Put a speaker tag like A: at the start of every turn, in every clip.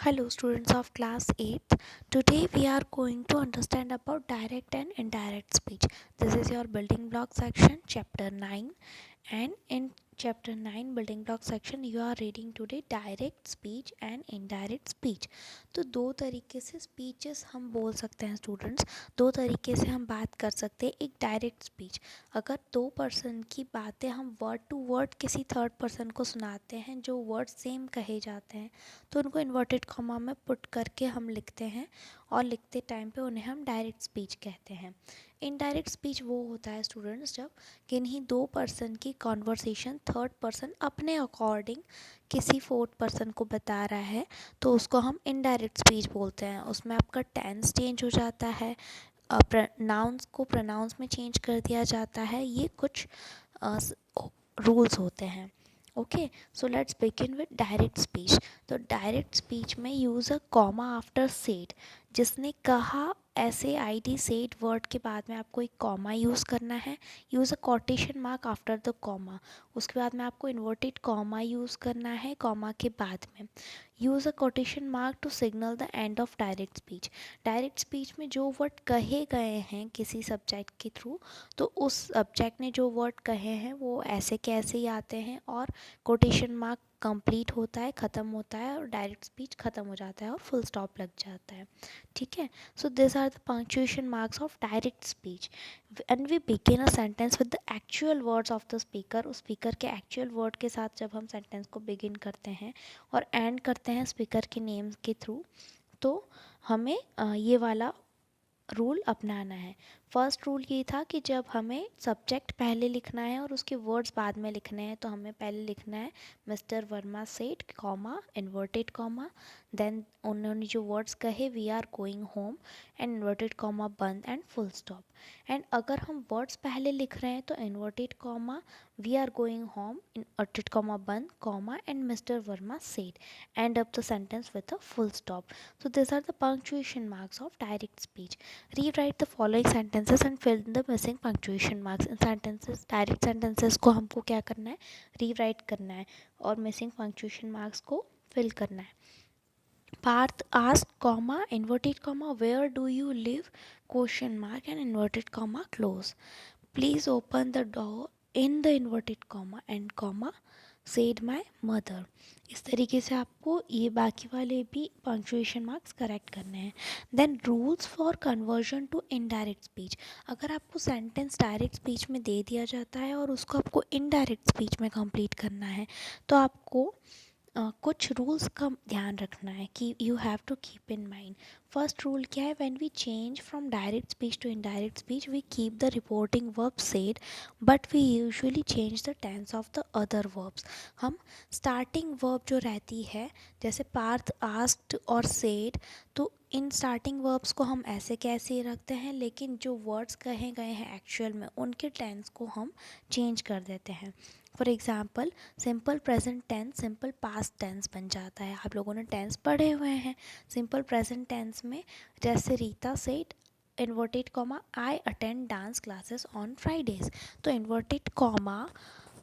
A: Hello students of class 8th. Today we are going to understand about direct and indirect speech. This is your building block section chapter 9, and in chapter 9 building block section you are reading today direct speech and indirect speech. तो दो तरीके से speeches हम बोल सकते हैं students, दो तरीके से हम बात कर सकते हैं. एक डायरेक्ट स्पीच, अगर दो पर्सन की बातें हम वर्ड टू वर्ड किसी थर्ड पर्सन को सुनाते हैं, जो वर्ड सेम कहे जाते हैं तो उनको इन्वर्टेड कॉमा में पुट करके हम लिखते हैं और लिखते टाइम पे उन्हें हम डायरेक्ट स्पीच कहते हैं. इनडायरेक्ट स्पीच वो होता है स्टूडेंट्स जब किन्हीं दो पर्सन की कॉन्वर्सेशन थर्ड पर्सन अपने अकॉर्डिंग किसी फोर्थ पर्सन को बता रहा है तो उसको हम इनडायरेक्ट स्पीच बोलते हैं. उसमें आपका टेंस चेंज हो जाता है, नाउन्स को प्रोनाउंस में चेंज कर दिया जाता है. ये कुछ रूल्स होते हैं. Okay, so let's begin with direct speech. तो डायरेक्ट स्पीच में use a comma after said. जिसने कहा ऐसे आई डी सेड वर्ड के बाद में आपको एक कॉमा यूज़ करना है. Use a quotation mark after the comma. उसके बाद में आपको इन्वर्टेड कॉमा यूज़ करना है कॉमा के बाद में. Use a quotation mark to signal the end of direct speech. Direct speech में जो वर्ड कहे गए हैं किसी सब्जेक्ट के थ्रू, तो उस सब्जेक्ट ने जो वर्ड कहे हैं वो ऐसे कैसे ही आते हैं और कोटेशन मार्क कंप्लीट होता है, ख़त्म होता है और डायरेक्ट स्पीच ख़त्म हो जाता है और फुल स्टॉप लग जाता है. ठीक है, so this are the punctuation marks of direct speech. And we begin a sentence with the actual words of the speaker. उस स्पीकर के एक्चुअल वर्ड के साथ जब हम सेंटेंस को बिगिन करते हैं और एंड करते हैं स्पीकर के नेम के थ्रू, तो हमें ये वाला रूल अपनाना है. फर्स्ट रूल ये था कि जब हमें सब्जेक्ट पहले लिखना है और उसके वर्ड्स बाद में लिखने हैं तो हमें पहले लिखना है mister Verma said comma inverted comma, then उन्होंने जो वर्ड्स कहे we are going home and inverted comma बंद एंड फुल स्टॉप. एंड अगर हम वर्ड्स पहले लिख रहे हैं तो inverted comma we are going home inverted comma बंद comma and mister Verma said, end up the sentence with a full stop. So these are the punctuation marks of direct speech. Rewrite the following sentences and fill in the missing punctuation marks. In sentences, direct sentences को हमको क्या करना है, rewrite करना है और missing punctuation marks को fill करना है. Parth asked comma inverted comma where do you live question mark and inverted comma close. Please open the door in the inverted comma and comma said my mother. इस तरीके से आपको ये बाकी वाले भी पंक्चुएशन मार्क्स करेक्ट करने हैं. Then rules for conversion to indirect speech. अगर आपको सेंटेंस डायरेक्ट स्पीच में दे दिया जाता है और उसको आपको इनडायरेक्ट स्पीच में कंप्लीट करना है तो आपको कुछ रूल्स का ध्यान रखना है कि you have to keep in mind. First rule क्या है, when we change from direct speech to indirect speech we keep the reporting verb said but we usually change the tense of the other verbs. हम starting verb जो रहती है जैसे Partha asked और said, तो in starting verbs को हम ऐसे कैसे रखते हैं, लेकिन जो वर्ड्स कहे गए हैं एक्चुअल में उनके टेंस को हम चेंज कर देते हैं. For example simple present tense simple past tense बन जाता है. आप लोगों ने टेंस पढ़े हुए हैं. सिंपल प्रेजेंट टेंस में जैसे Rita said inverted comma I attend dance classes on Fridays, तो इन्वर्टेड कॉमा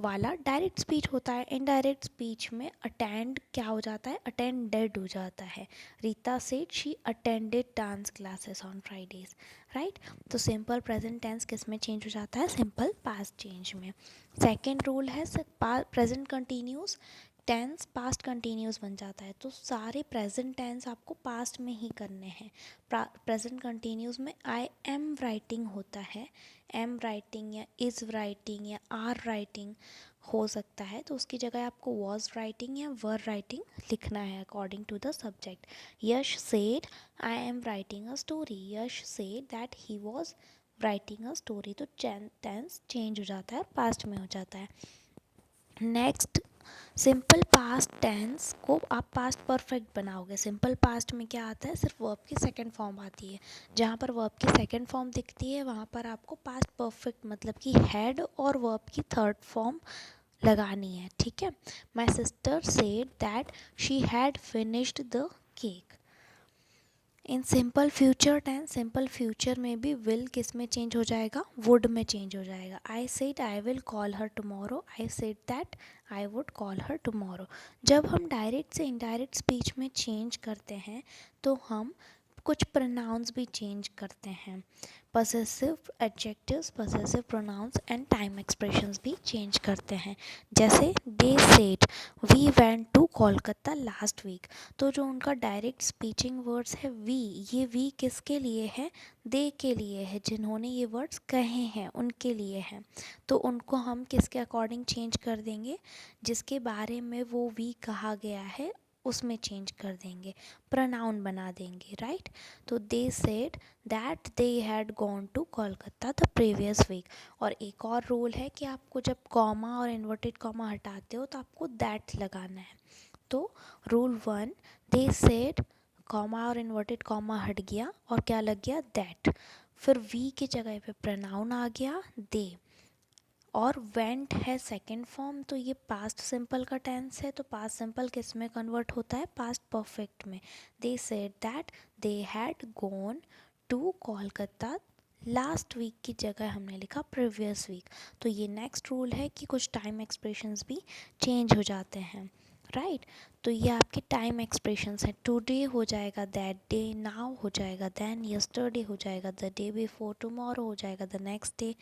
A: वाला डायरेक्ट स्पीच होता है. इनडायरेक्ट स्पीच में अटेंड क्या हो जाता है, अटेंडेड हो जाता है. Rita said she attended dance classes on Fridays, right. तो सिंपल प्रेजेंट टेंस किस में चेंज हो जाता है, सिंपल पास्ट चेंज में. सेकेंड रूल है present continuous tense past continuous बन जाता है. तो सारे प्रेजेंट टेंस आपको पास्ट में ही करने हैं. प्रेजेंट कंटिन्यूस में आई एम राइटिंग होता है, एम राइटिंग या इज़ राइटिंग या आर राइटिंग हो सकता है, तो उसकी जगह आपको वॉज राइटिंग या वर राइटिंग लिखना है according to the subject. Yash said I am writing a story, Yash said that he was writing a story. तो टेंस चेंज हो जाता है, पास्ट में हो जाता है. नेक्स्ट, सिंपल पास्ट टेंस को आप पास्ट परफेक्ट बनाओगे. सिंपल पास्ट में क्या आता है, सिर्फ वर्ब की सेकंड फॉर्म आती है. जहाँ पर वर्ब की सेकंड फॉर्म दिखती है वहाँ पर आपको पास्ट परफेक्ट मतलब कि हैड और वर्ब की थर्ड फॉर्म लगानी है. ठीक है, my sister said that she had finished the cake. In simple future tense, simple future में भी विल किस में चेंज हो जाएगा, वुड में चेंज हो जाएगा. I said I will call her tomorrow, I said that I would call her tomorrow. जब हम डायरेक्ट से इनडायरेक्ट स्पीच में चेंज करते हैं तो हम कुछ प्रोनाउंस भी चेंज करते हैं. Possessive adjectives, possessive pronouns and time expressions भी चेंज करते हैं. जैसे they said we went to Kolkata last week. तो जो उनका डायरेक्ट स्पीचिंग वर्ड्स है वी, ये वी किसके लिए है, दे के लिए है, जिन्होंने ये वर्ड्स कहे हैं उनके लिए है. तो उनको हम किसके अकॉर्डिंग चेंज कर देंगे, जिसके बारे में वो वी कहा गया है उसमें चेंज कर देंगे, प्रोनाउन बना देंगे, राइट. तो they said that they had gone to Kolkata the previous week. और एक और रूल है कि आपको जब कॉमा और इन्वर्टेड कॉमा हटाते हो तो आपको दैट लगाना है. तो रूल 1, दे सेड, कॉमा और इन्वर्टेड कॉमा हट गया और क्या लग गया, दैट. फिर वी की जगह पे प्रोनाउन आ गया दे, और वेंट है सेकेंड फॉर्म, तो ये पास्ट सिंपल का टेंस है. तो पास्ट सिंपल किस में कन्वर्ट होता है, पास्ट परफेक्ट में. They said that they had gone to Kolkata last week की जगह हमने लिखा प्रीवियस वीक. तो ये नेक्स्ट रूल है कि कुछ टाइम एक्सप्रेशंस भी चेंज हो जाते हैं, राइट. तो ये आपके टाइम एक्सप्रेशंस हैं. टुडे हो जाएगा दैट डे, नाउ हो जाएगा देन, यस्टरडे हो जाएगा द डे बिफोर, टुमारो हो जाएगा the next day,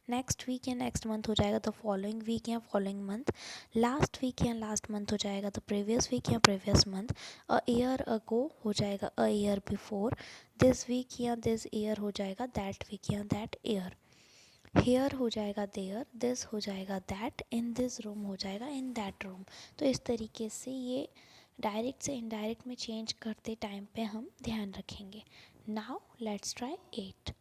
A: next week या नेक्स्ट मंथ हो जाएगा द फॉलोइंग वीक या फॉलोइंग मंथ, लास्ट वीक या लास्ट मंथ हो जाएगा द प्रीवियस वीक या previous month, a year ago हो जाएगा a year before, this week या दिस ईयर हो जाएगा दैट वीक या दैट ईयर, हेयर हो जाएगा देयर, दिस हो जाएगा दैट, इन दिस रूम हो जाएगा इन दैट रूम. तो इस तरीके से ये डायरेक्ट से इनडायरेक्ट में चेंज करते टाइम पे हम ध्यान रखेंगे. Now let's try 8.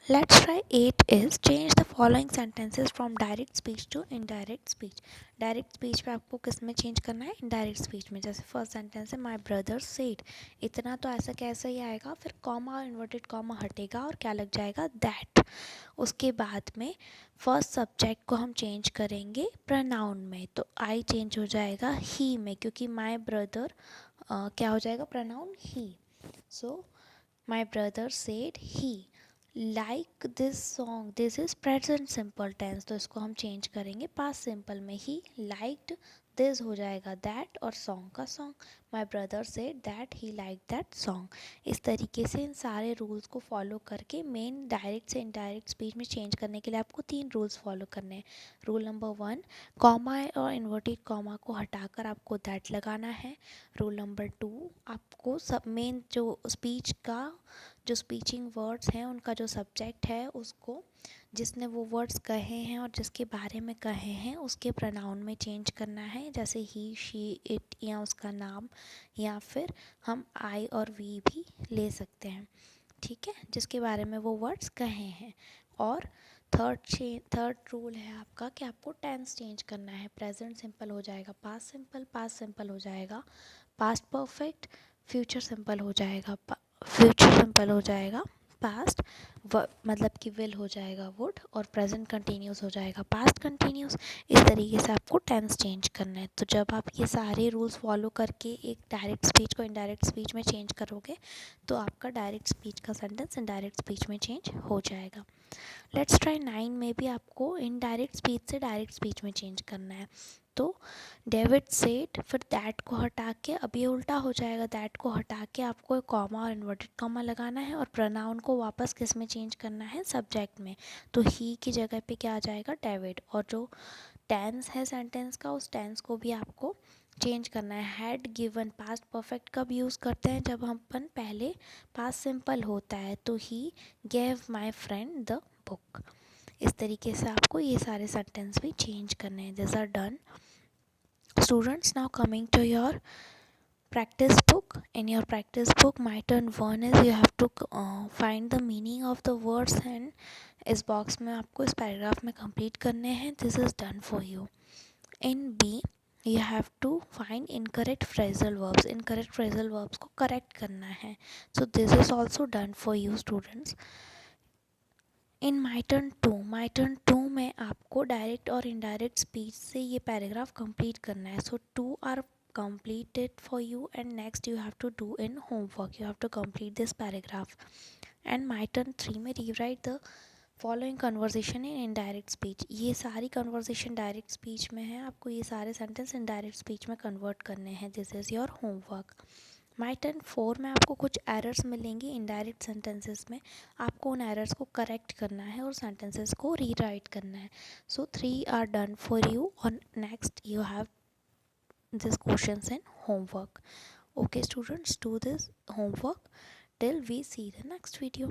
A: Let's try 8 is change the following sentences from direct speech to indirect speech. Direct speech पे आपको किस में चेंज करना है, इनडायरेक्ट स्पीच में. जैसे फर्स्ट सेंटेंस है माई ब्रदर सेड, इतना तो ऐसा कैसे ही आएगा, फिर कॉमा और इन्वर्टेड कॉमा हटेगा और क्या लग जाएगा, दैट. उसके बाद में फर्स्ट सब्जेक्ट को हम चेंज करेंगे प्रोनाउन में, तो आई चेंज हो जाएगा ही में, क्योंकि माई ब्रदर क्या हो जाएगा, pronoun he. So my brother said he like this song, this is present simple tense, तो इसको हम चेंज करेंगे पास्ट सिंपल में. ही लाइक्ड दिस हो जाएगा दैट, और सॉन्ग का song. My brother said that he like that song. इस तरीके से इन सारे रूल्स को फॉलो करके मेन डायरेक्ट से इनडायरेक्ट स्पीच में चेंज करने के लिए आपको 3 रूल्स फॉलो करने हैं. रूल नंबर 1, कॉमा और इन्वर्टेड कॉमा को हटाकर आपको दैट लगाना है. रूल नंबर 2, आपको सब मेन जो स्पीच का जो स्पीचिंग वर्ड्स हैं उनका जो सब्जेक्ट है उसको, जिसने वो वर्ड्स कहे हैं और जिसके बारे में कहे हैं उसके प्रोनाउन में चेंज करना है. जैसे ही, शी, इट, या उसका नाम, या फिर हम आई और वी भी ले सकते हैं, ठीक है, जिसके बारे में वो वर्ड्स कहे हैं. और थर्ड रूल है आपका कि आपको टेंस चेंज करना है. प्रेजेंट सिंपल हो जाएगा पास्ट सिंपल, पास्ट सिंपल हो जाएगा पास्ट परफेक्ट, फ्यूचर सिंपल हो जाएगा फ्यूचर सिंपल हो जाएगा पास्ट, मतलब कि विल हो जाएगा वुड, और प्रेजेंट कंटिन्यूस हो जाएगा पास्ट कंटिन्यूस. इस तरीके से आपको टेंस चेंज करना है. तो जब आप ये सारे रूल्स फॉलो करके एक डायरेक्ट स्पीच को इनडायरेक्ट स्पीच में चेंज करोगे तो आपका डायरेक्ट स्पीच का सेंटेंस इनडायरेक्ट स्पीच में चेंज हो जाएगा. लेट्स ट्राई 9 में भी आपको इनडायरेक्ट स्पीच से डायरेक्ट स्पीच में चेंज करना है. तो डेविड सेड, फिर दैट को हटा के, अब ये उल्टा हो जाएगा, दैट को हटा के आपको कॉमा और इन्वर्टेड कॉमा लगाना है, और प्रोनाउन को वापस किस में चेंज करना है, सब्जेक्ट में. तो ही की जगह पे क्या आ जाएगा, डेविड. और जो टेंस है सेंटेंस का, उस टेंस को भी आपको चेंज करना है. हैड गिवन पास्ट परफेक्ट कब यूज़ करते हैं, जब हम पहले पास्ट सिंपल होता है. तो he gave my friend the book. इस तरीके से आपको ये सारे सेंटेंस भी चेंज करने हैं. This are done. Students, now coming to your practice book. In your practice book, my turn 1 is you have to find the meaning of the words, and इस बॉक्स में आपको इस पैराग्राफ में complete करने हैं. This is done for you. In B, you have to find incorrect phrasal verbs. Incorrect phrasal verbs को correct करना है. So this is also done for you students. In my turn to में आपको direct और indirect speech से ये paragraph complete करना है. सो 2 are complete it for you, and next you have to do in homework. You have to complete this paragraph. And my turn 3 में rewrite the following conversation in indirect speech. ये सारी conversation direct speech में है, आपको ये सारे sentence indirect speech में convert करने हैं. This is your homework. My turn 4 में आपको कुछ एरर्स मिलेंगी इनडायरेक्ट सेंटेंसेस में. आपको उन एरर्स को करेक्ट करना है और सेंटेंसेस को रीराइट करना है. सो 3 आर डन फॉर यू. और next you have these questions in homework. Okay students, do this homework till we see the next video.